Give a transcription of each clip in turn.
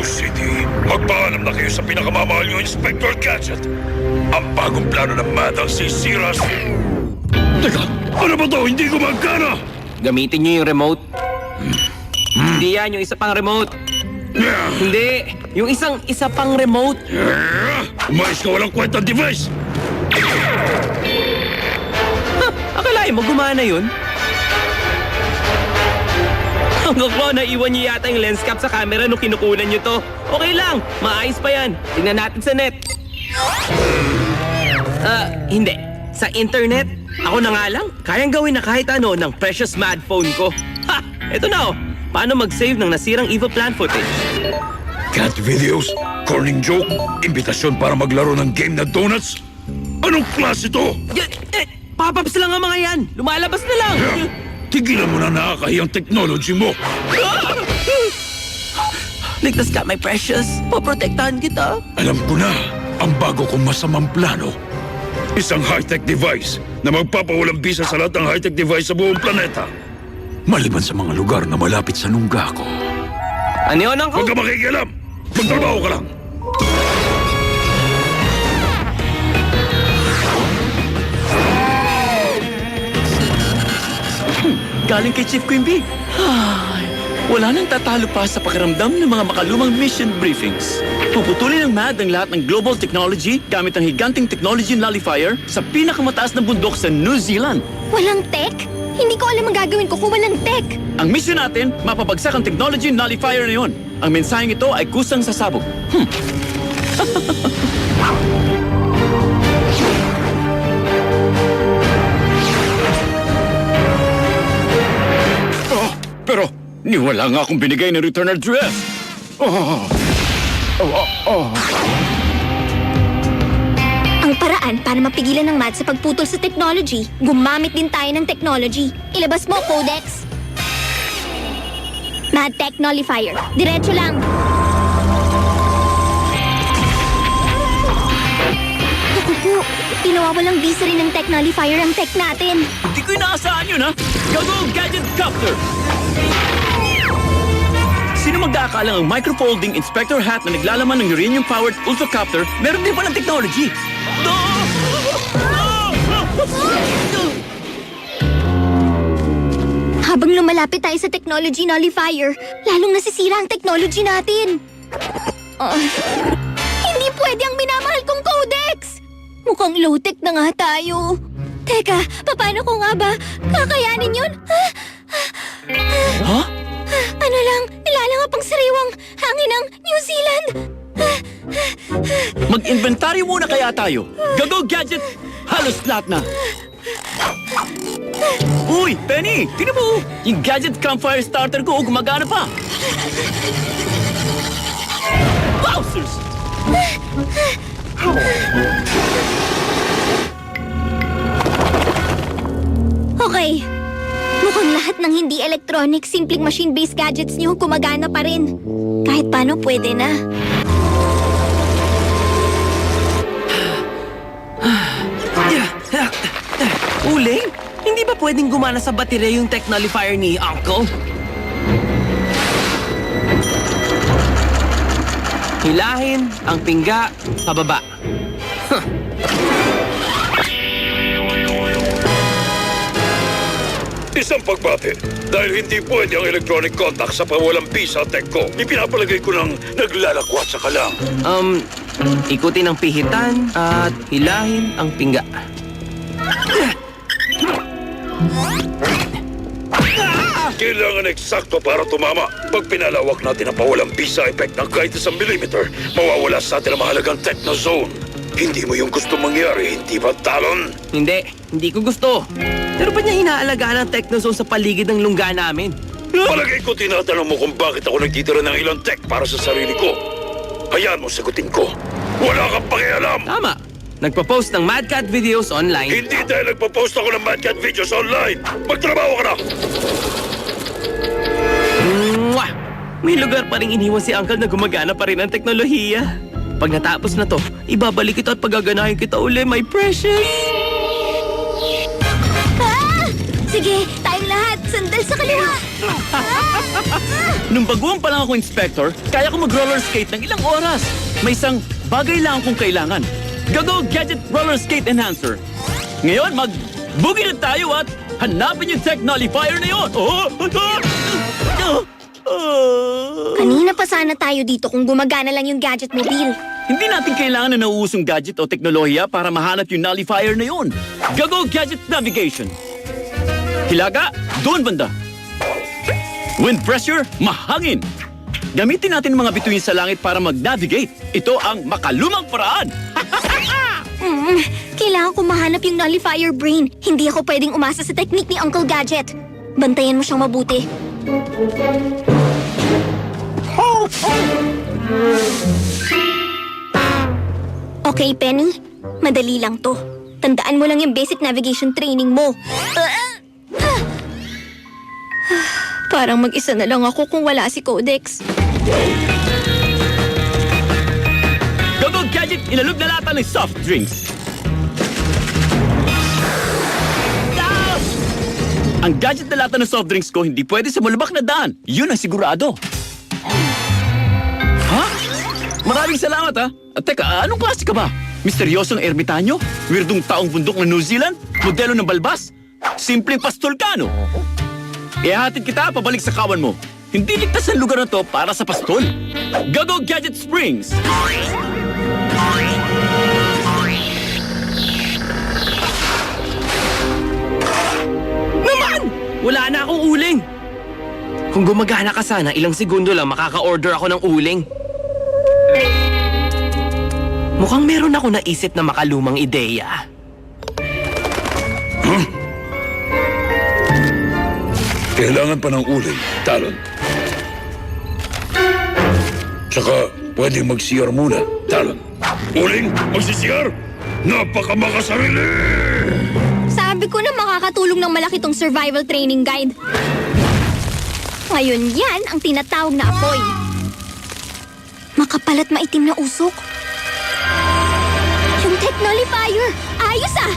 Rose City, magpaalam na kayo sa pinakamamahal nyo, Inspector Gadget. Ang bagong plano ng Mad ang sisira sa... Teka, ano ba to? Hindi gumagana! Gamitin niyo yung remote. Hindi yan, yung isa pang remote. Hindi, yung isa pang remote. Umayos ka, walang kwentang device! Akalain mo gumana yun? Hanggang ko, naiwan niyo yata yung lens cap sa camera nung kinukunan niyo to. Okay lang, maayos pa yan. Tingnan natin sa net. Hindi. Sa internet, ako na nga lang, kayang gawin na kahit ano ng precious mad phone ko. Ha! Eto na oh. Paano mag-save ng nasirang evil plan footage? Cat videos, corning joke, imbitasyon para maglaro ng game na donuts? Anong klase to? Pop-ups lang ang mga yan. Lumalabas na lang. Tigilan mo na nakakahiyang technology mo. Ligtas ka, my precious. Poprotektahan kita. Alam ko na, ang bago kong masamang plano. Isang high-tech device na magpapawalang bisa sa lahat ng high-tech device sa buong planeta. Maliban sa mga lugar na malapit sa lungga ko. Ano yun, Uncle? Huwag ka makikialam! Magtrabaho ka lang! Galing kay Chief Queen Bee. Wala nang tatalo pa sa pakiramdam ng mga makalumang mission briefings. Puputulin ng MAD ang lahat ng global technology gamit ang higanting technology nullifier sa pinakamataas na bundok sa New Zealand. Walang tech? Hindi ko alam ang gagawin ko kung walang tech. Ang mission natin, mapabagsak ang technology nullifier na yon. Ang mensaheng ito ay kusang sasabog. Pero, wala nga akong binigay na return address. Ang paraan para mapigilan ng MAD sa pagputol sa technology, gumamit din tayo ng technology. Ilabas mo, Codex. MAD Tech Nullifier. Diretso lang. Naku po, pinawawalang visa rin ng Tech Nullifier ang tech natin. Hindi ko inaasahan yun, ha? Gago Gadget Copter! Sino mag-aakalang ang microfolding inspector hat na naglalaman ng uranium-powered ultracopter meron din palang technology? Habang lumalapit tayo sa technology nullifier, lalong nasisira ang technology natin. Hindi pwede ang minamahal kong Codex! Mukhang low-tech na nga tayo. Teka, paano ko nga ba kakayanin yun? Ha? Ano lang, nilalangap ang sariwang hangin ng New Zealand. Mag-inventaryo muna kaya tayo. Gago Gadget! Halos lahat na. Uy, Penny! Tingnan mo! Yung Gadget Campfire Starter ko gumagana pa. Wowzers! Okay. Mukhang lahat ng hindi electronic, simpleng machine-based gadgets niyo gumagana pa rin. Kahit paano pwede na. Uling, hindi ba pwedeng gumana sa baterya yung tech nullifier ni Uncle? Hilahin ang pingga pababa. Isang pagbate. Dahil hindi pwede ang electronic contact sa pawalang bisa tech ko, ipinapalagay ko ng naglalakwat sa kalang. Ikutin ang pihitan at hilahin ang pingga. Kailangan eksakto para tumama. Pag pinalawak natin ang pawalang bisa effect ng kahit 1 millimeter, mawawala sa atin ang mahalagang technozone. Hindi mo yung gusto mangyari, hindi ba, Talon? Hindi ko gusto. Pero ba't niya inaalagaan ang technozone sa paligid ng lungga namin? Palagay ko tinatanong mo kung bakit ako nagtitira ng ilang tech para sa sarili ko. Hayaan mo sagutin ko. Wala kang pakialam! Tama. Nagpo-post ng Mad Cat videos online. Hindi dahil nagpo-post ako ng Mad Cat videos online. Magtrabaho ka na! Mwah! May lugar pa rin iniwan si Uncle na gumagana pa rin ang teknolohiya. Pag natapos na to, ibabalik kita at pagaganahin kita uli, my precious! Sige, tayong lahat, sandal sa kaliwa! Nung baguhan pa lang ako inspector, kaya ko mag-roller skate ng ilang oras. May isang bagay lang akong kailangan. Gago Gadget Roller Skate Enhancer. Ngayon, mag-boogie na tayo at hanapin yung tech nullifier na yun. Kanina pa sana tayo dito kung gumagana lang yung gadget mo, Bill. Hindi natin kailangan na nauusong gadget o teknolohiya para mahanap yung nullifier na yun. Gago Gadget Navigation. Hilaga, doon banda. Wind pressure, mahangin. Gamitin natin mga bituin sa langit para mag-navigate. Ito ang makalumang paraan. Kailangan ko mahanap yung nullifier brain. Hindi ako pwedeng umasa sa technique ni Uncle Gadget. Bantayan mo siyang mabuti. Okay, Penny. Madali lang to. Tandaan mo lang yung basic navigation training mo. Parang mag-isa na lang ako kung wala si Codex. Gago Gadget, inalog na lata ng soft drinks. Ang gadget na lata ng soft drinks ko hindi pwede sa malubak na daan. Yun ang sigurado. Ha? Maraming salamat ha. At teka, anong klase ka ba? Misteryosong ermitanyo? Weirdong taong bundok ng New Zealand? Modelo ng balbas? Simpleng pastol ka, no? Ihahatid kita pabalik sa kawan mo. Hindi ligtas ang lugar na to para sa pastol. Gago Gadget Springs! Naman! Wala na akong uling. Kung gumagana ka sana, ilang segundo lang makaka-order ako ng uling. Mukhang meron ako naisip na makalumang ideya. Kailangan pa ng uling, Talon. Tsaka, pwede mag-CR muna, Talon. Uling, magsisiyar! Napakamakasarili! Sabi ko na makakatulong ng malaki tong survival training guide. Ngayon yan ang tinatawag na apoy. Makapal at maitim na usok. Yung tech nullifier! Ayos ah!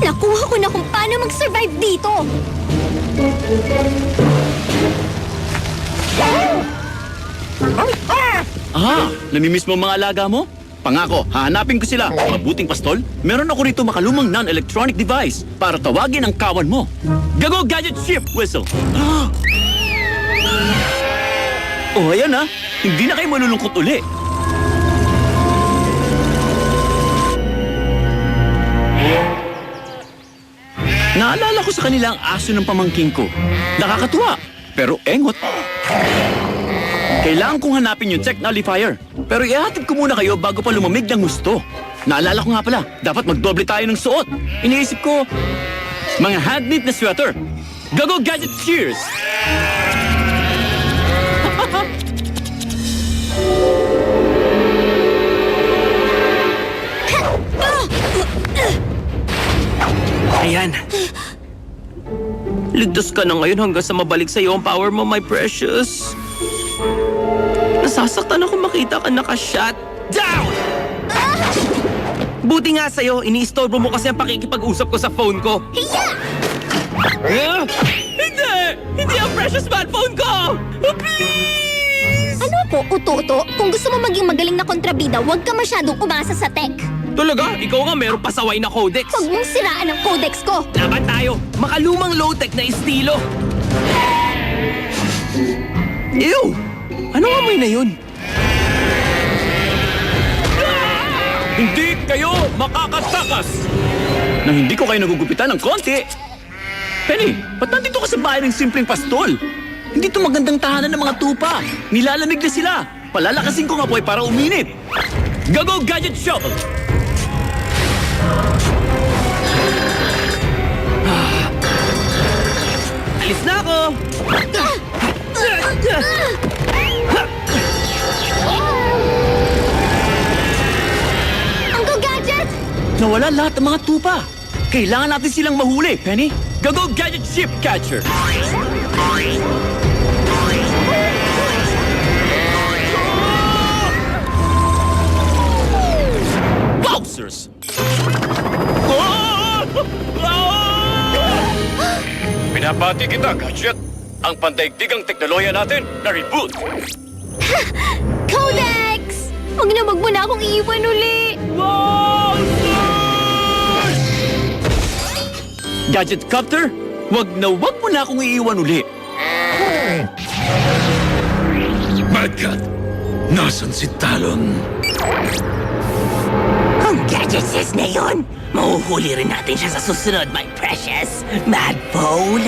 Nakuha ko na kung paano mag-survive dito. Namimiss mo ang mga alaga mo? Pangako, hahanapin ko sila. Mabuting pastol, meron ako rito makalumang non-electronic device para tawagin ang kawan mo. Gago Gadget Ship Whistle! Oh, ayan ha. Hindi na kayo malulungkot uli. Naalala ko sa kanila ang aso ng pamangking ko. Nakakatuwa, pero engot. Kailangan kong hanapin yung tech nullifier. Pero ihatid ko muna kayo bago pa lumamig ng gusto. Naalala ko nga pala, dapat magdoble tayo ng suot. Iniisip ko, mga hand-knit na sweater. Gago Gadget Cheers! Ayan. Ligtas ka na ngayon hanggang sa mabalik sa'yo ang power mo, my precious. Nasasaktan ako makita ka naka-shut down! Buti nga sa'yo, iniistorbo mo kasi ang pakikipag-usap ko sa phone ko. Hiya! Hindi! Hindi ang precious smartphone ko! Oh, please! Ano po, uto-uto? Kung gusto mo maging magaling na kontrabida, huwag ka masyadong umasa sa tech. Talaga? Ikaw nga meron pasaway na codex. Huwag mong siraan ang codex ko. Laban tayo! Makalumang low-tech na estilo! Ew! Anong amoy na yun? Hindi kayo makakatakas! Nang hindi ko kayo nagugupitan ng konti. Penny, ba't nandito ka sa bahay ng simpleng pastol? Hindi to magandang tahanan ng mga tupa. Nilalamig na sila. Palalakasin ko nga po para uminit. Gago Gadget Shovel! Alis na ako! Uncle Gadget! Nawala lahat ng mga tupa. Kailangan natin silang mahuli, Penny. Gago Gadget Ship Catcher! Wowzers! Pinapati kita, Gadget. ang pandaigdigang teknolohiya natin na reboot. Codex! Huwag na wag mo na akong iiwan uli! Gadget Copter, wag mo na akong iiwan uli. Mad Cat, nasan si Talon? Ang gadgets na yun, mahuhuli rin natin siya sa susunod, my precious Mad Phone.